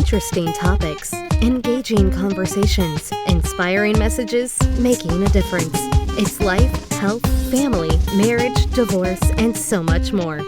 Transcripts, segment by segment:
Interesting topics, engaging conversations, inspiring messages, making a difference. It's life, health, family, marriage, divorce, and so much more.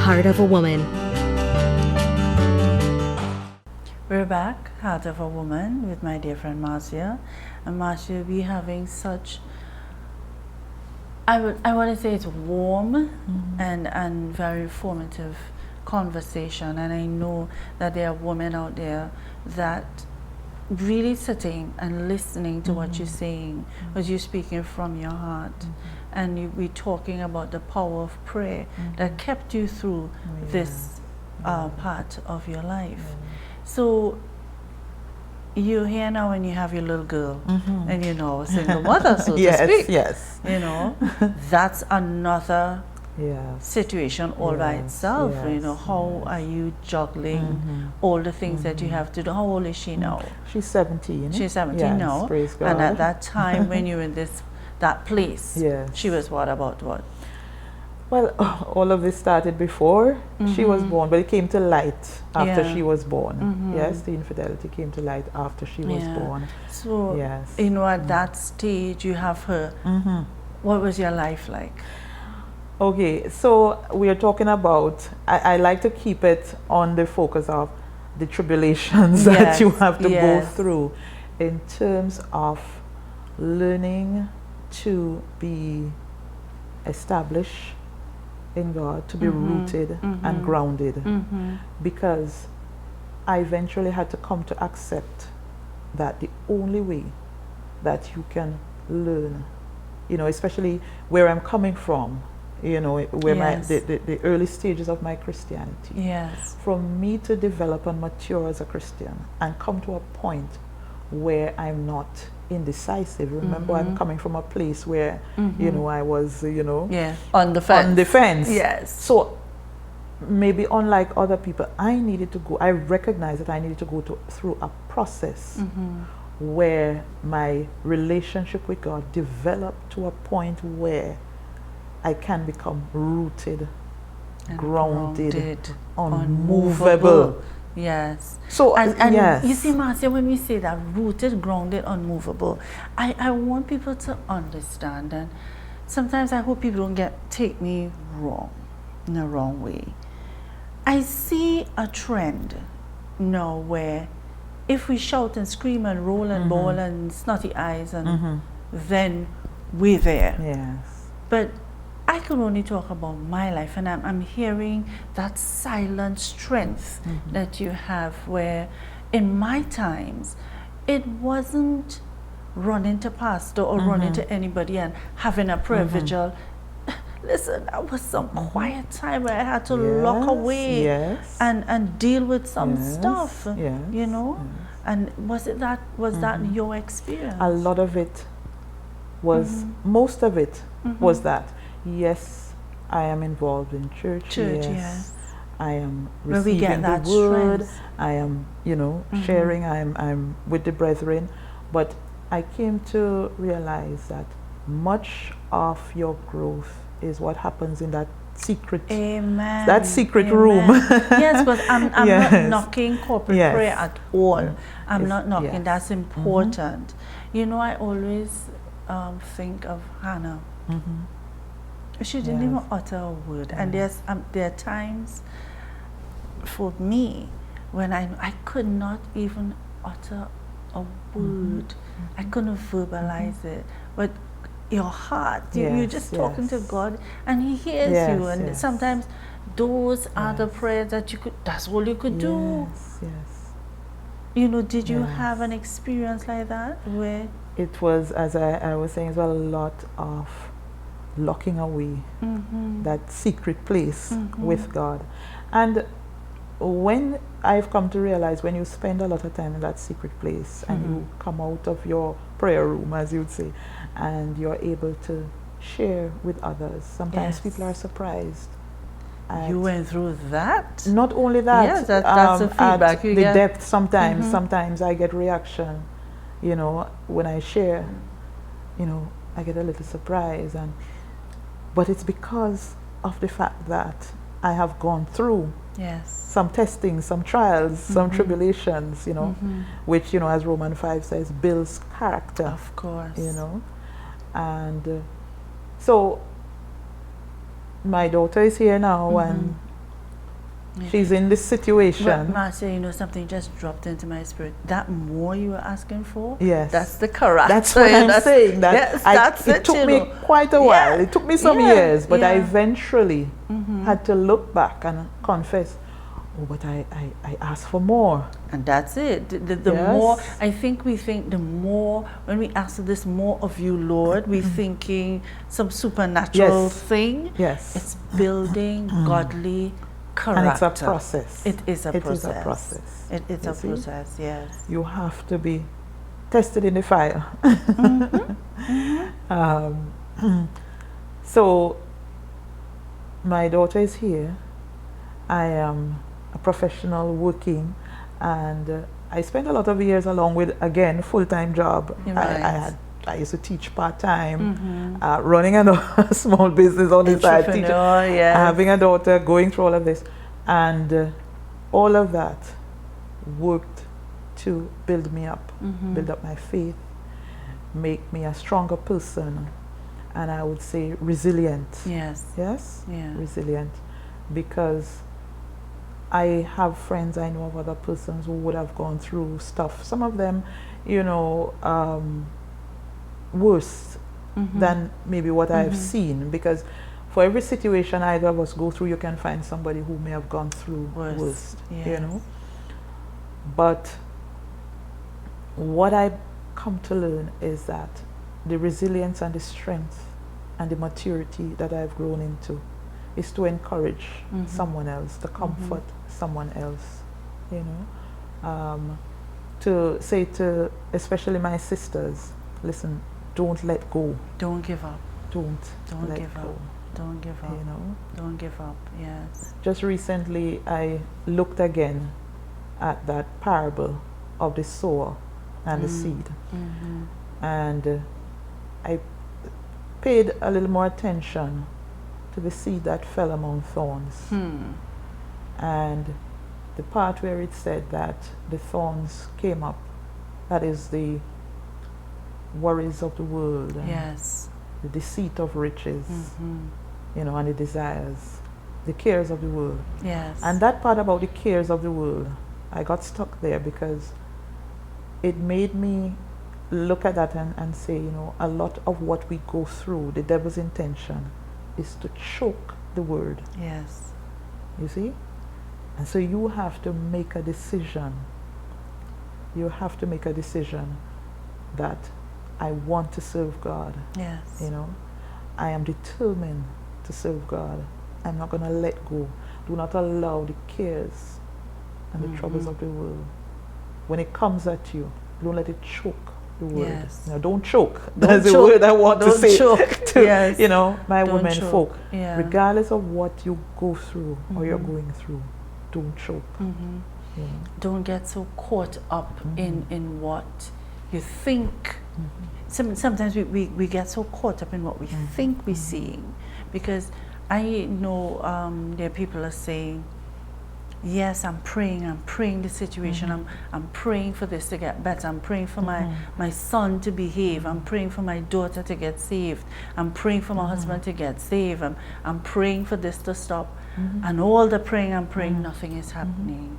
Heart of a Woman. We're back, Heart of a Woman, with my dear friend Marcia. And Marcia, we're having such, I want to say it's warm and very informative conversation. And I know that there are women out there that really sitting and listening to what you're saying, because you're speaking from your heart. And we're talking about the power of prayer that kept you through this part of your life. So you're here now and you have your little girl and you know, single mother, so to speak. Yes. You know, that's another situation all by itself. You know, how are you juggling all the things that you have to do? How old is she now? She's 17. She's 17 now. Praise God. And at that time when you're in that place, she was about what? Well, all of this started before she was born, but it came to light after she was born. Yes, the infidelity came to light after she was born. So, you know, at that stage, you have her. What was your life like? Okay, so we are talking about, I like to keep it on the focus of the tribulations that you have to go through in terms of learning to be established in God, to be rooted and grounded, because I eventually had to come to accept that the only way that you can learn, you know, especially where I'm coming from, you know, where the early stages of my Christianity, for me to develop and mature as a Christian and come to a point where I'm not indecisive. Remember, I'm coming from a place where, you know, I was, you know, on the fence. On the fence. Yes. So maybe unlike other people, I recognize that I needed to go through a process where my relationship with God developed to a point where I can become rooted, and grounded, unmovable. Yes. So and you see, Marcia, when we say that, rooted, grounded, unmovable, I want people to understand, and sometimes I hope people don't take me wrong, in the wrong way. I see a trend now where if we shout and scream and roll and bawl and snotty eyes, and then we're there. Yes. But I can only talk about my life, and I'm hearing that silent strength that you have, where in my times it wasn't running to pastor or running to anybody and having a prayer vigil. Listen, that was some quiet time where I had to lock away and deal with some stuff, you know. And was that your experience? A lot of it was, most of it was that. Yes, I am involved in church. Yes. I am receiving the word. Strength. I am, you know, sharing. I'm with the brethren. But I came to realize that much of your growth is what happens in that secret, that secret room. Yes, but I'm not knocking corporate prayer at all. I'm not knocking. That's important. You know, I always think of Hannah. She didn't even utter a word. And there are times for me when I could not even utter a word. I couldn't verbalize it. But your heart, you're just talking to God, and He hears you. And sometimes those are the prayers that that's all you could do. You know, did you have an experience like that where? It was, as I was saying, as well, a lot of locking away that secret place with God. And when I've come to realize, when you spend a lot of time in that secret place and you come out of your prayer room, as you'd say, and you're able to share with others, sometimes people are surprised You went through that? Not only that, yes, that's the feedback at you the get. depth sometimes. Sometimes I get reaction, you know, when I share, you know, I get a little surprise, but it's because of the fact that I have gone through some testing, some trials, some tribulations, you know, which, you know, as Romans 5 says, builds character. Of course. You know, and so my daughter is here now, and she's in this situation. But Marcia, you know, something just dropped into my spirit. That more you were asking for? Yes. That's the character. That's what I'm saying. That yes, it took me quite a while. It took me some years, but I eventually had to look back and confess, oh, but I asked for more. And that's it. The more, I think we think the more, when we ask for this more of you, Lord, we're thinking some supernatural thing. Yes. It's building godly character. And it's a process. It is a process. It is a process. It's a process, yes. You have to be tested in the fire. So, my daughter is here. I am a professional working, and I spent a lot of years along with, again, full-time job. Right. I used to teach part-time, running a small business on the side, having a daughter, going through all of this. And all of that worked to build me up, build up my faith, make me a stronger person, and I would say resilient. Yes. Yes? Yeah. Resilient. Because I have friends, I know of other persons who would have gone through stuff. Some of them, you know, worse than maybe what I've seen, because for every situation either of us go through, you can find somebody who may have gone through worse, you know. But what I've come to learn is that the resilience and the strength and the maturity that I've grown into is to encourage someone else, to comfort someone else, you know, to say to especially my sisters, listen, don't let go. Don't give up. Don't let give go. up. Don't give up. You know? Don't give up, yes. Just recently I looked again at that parable of the sower and the seed. And I paid a little more attention to the seed that fell among thorns. And the part where it said that the thorns came up, that is the worries of the world, yes, the deceit of riches, you know, and the desires, the cares of the world. Yes. And that part about the cares of the world, I got stuck there because it made me look at that and say, you know, a lot of what we go through, the devil's intention is to choke the word. Yes. You see? And so you have to make a decision. You have to make a decision that I want to serve God. Yes. You know, I am determined to serve God. I'm not going to let go. Do not allow the cares and the troubles of the world. When it comes at you, don't let it choke the word. Yes. You know, don't choke. That's the word I want to say to you know, my don't women choke. folk. Yeah. Regardless of what you go through or you're going through, don't choke. You know? Don't get so caught up in what you think. Sometimes we get so caught up in what we think we're seeing, because I know there are people are saying, yes, I'm praying the situation, I'm praying for this to get better, I'm praying for my son to behave, I'm praying for my daughter to get saved, I'm praying for my husband to get saved, I'm praying for this to stop, and all the praying I'm praying, nothing is happening.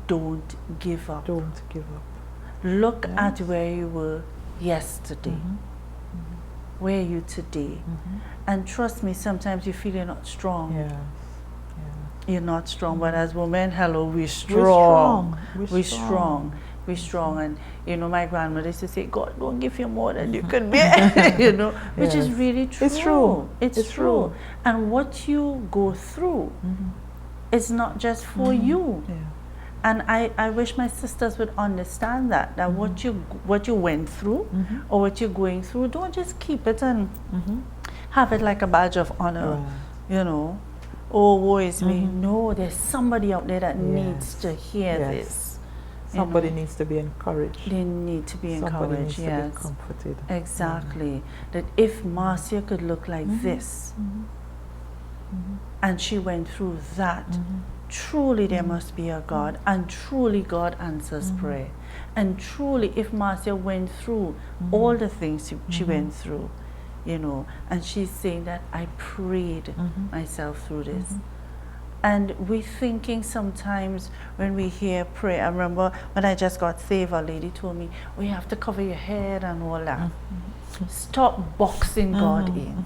Don't give up. Don't give up. Look at where you were yesterday. Where are you today? And trust me, sometimes you feel you're not strong. Yeah. You're not strong, but as women, hello, we're strong. We're strong. And you know, my grandmother used to say, God won't give you more than you can bear. You know, which is really true. It's true. It's true. And what you go through, it's not just for you. Yeah. And I wish my sisters would understand that what you went through or what you're going through, don't just keep it and have it like a badge of honor. You know, oh, woe is me. No, there's somebody out there that needs to hear this. Somebody needs to be encouraged. They need to be Somebody encouraged, needs to be comforted. Exactly. That if Marcia could look like this, and she went through that, truly there must be a God, and truly God answers prayer. And truly, if Marcia went through all the things she went through, you know, and she's saying that I prayed myself through this. And we're thinking sometimes when we hear prayer, I remember when I just got saved, a lady told me, oh, you have to cover your head and all that. Stop boxing God in.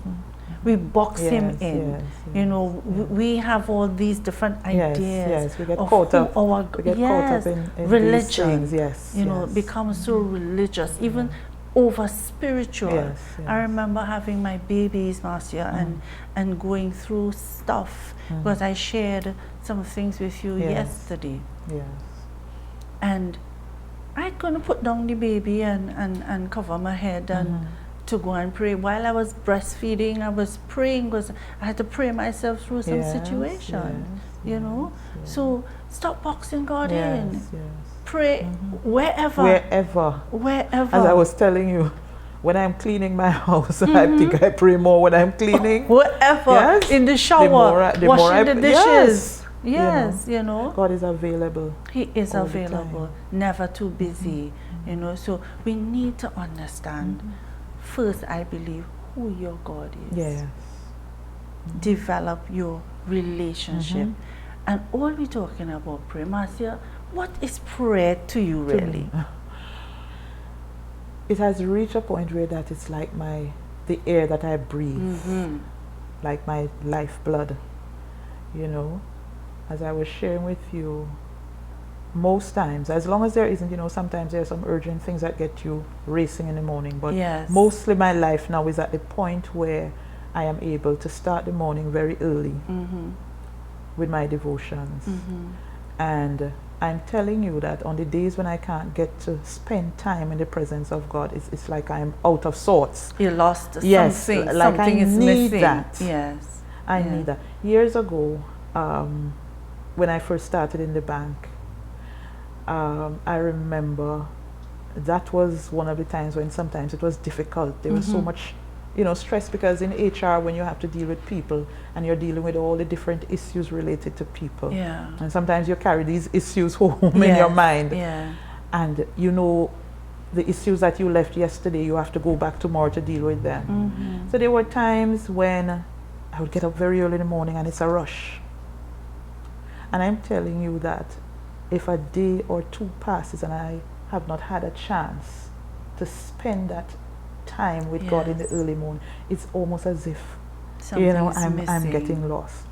We box him in. You know, we have all these different ideas. We get caught up. We get caught up in religion. These things. You know, become so religious, even over spiritual. I remember having my babies, Marcia, and going through stuff, because I shared some things with you yesterday. And I couldn't put down the baby and cover my head and to go and pray. While I was breastfeeding, I was praying, because I had to pray myself through some situation, you know. So stop boxing God in. Pray wherever. As I was telling you, when I'm cleaning my house, I think I pray more when I'm cleaning. Wherever. In the shower, washing the dishes. You know. God is available. He is available, never too busy, you know. So we need to understand, first, I believe, who your God is. Develop your relationship. And all we're talking about prayer, Marcia, what is prayer to you really? It has reached a point where that it's like the air that I breathe, like my lifeblood, you know. As I was sharing with you, most times, as long as there isn't, you know, sometimes there are some urgent things that get you racing in the morning, but mostly my life now is at the point where I am able to start the morning very early with my devotions. And I'm telling you that on the days when I can't get to spend time in the presence of God, it's like I'm out of sorts. You lost something. Like something is missing. That. I need that. Years ago, when I first started in the bank, I remember that was one of the times when sometimes it was difficult. There was so much, you know, stress, because in HR, when you have to deal with people and you're dealing with all the different issues related to people, and sometimes you carry these issues home in your mind, and you know the issues that you left yesterday, you have to go back tomorrow to deal with them. So there were times when I would get up very early in the morning and it's a rush. And I'm telling you that if a day or two passes and I have not had a chance to spend that time with God in the early morning, it's almost as if something, you know, I'm getting lost.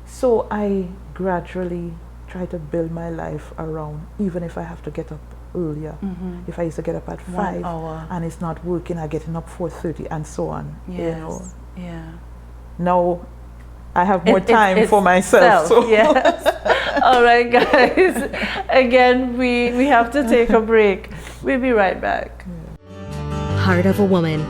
So I gradually try to build my life around, even if I have to get up earlier. If I used to get up at 5 and it's not working, I'm getting up 4:30 and so on. You know. Now I have more time for myself. So. All right, guys. Again, we have to take a break. We'll be right back. Heart of a Woman